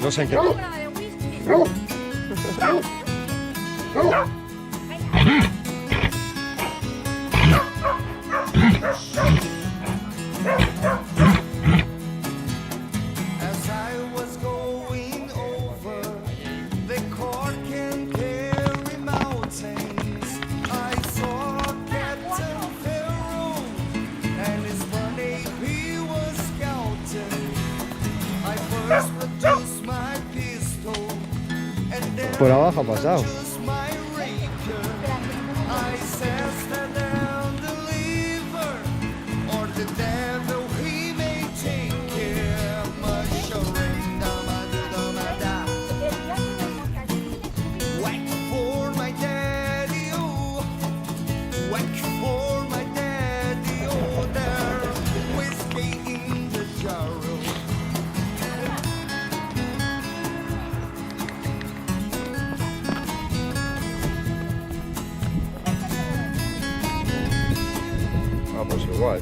No sé en qué. Por abajo ha pasado. Vamos igual.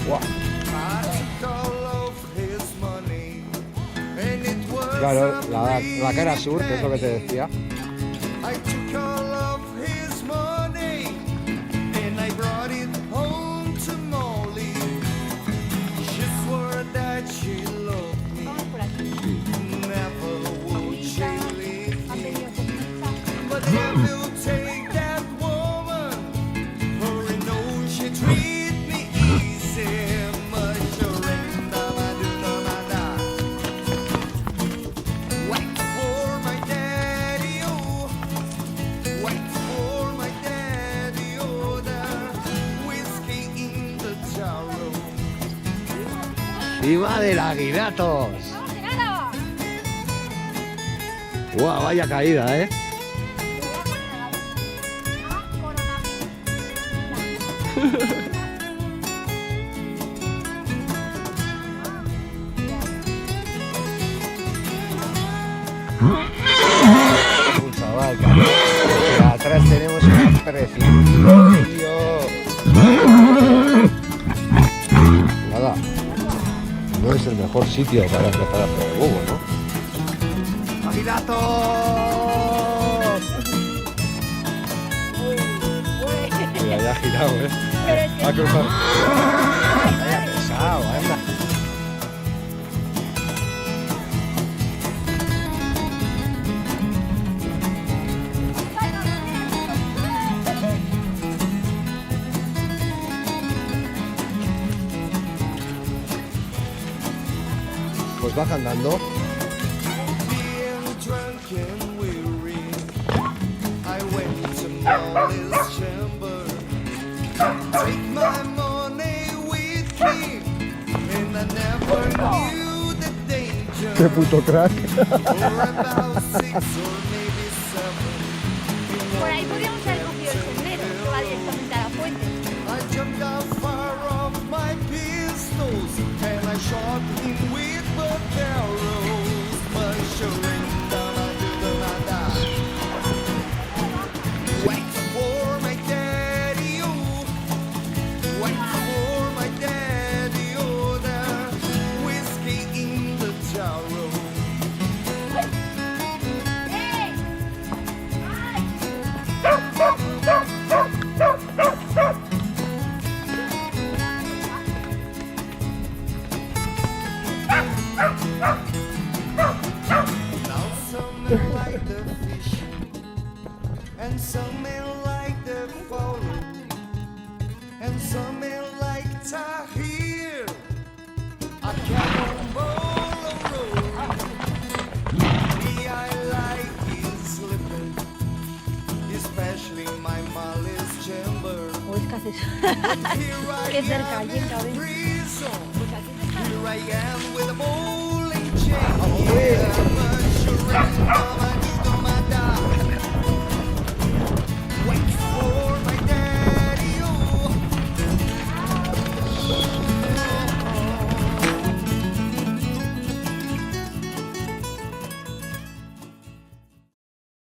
Wow. Claro, la cara sur, que es lo que te decía. ¡Viva del Aguinatos! ¡Guau! Vaya caída, ¿eh? Un chaval, que atrás tenemos un precipicio. Nada. No es el mejor sitio para empezar a hacer el huevo, ¿no? ¡Aguinatos! Mira, ya ha girado, ¿eh? Ha cruzado. Vaya pesado, anda. Pues baja andando. ¡Qué puto crack! Por ahí podríamos haber cogido el sendero que va directamente a la fuente. And some men like the fallen, and some men like Tahir. I cannonball road. Me, I like his slipping, especially my Molly's chamber. O es que haces. Here Qué I cerca, am allí en in Cabez. prison. Pues aquí se está. Here I am with a bowling chain. Yeah, but you're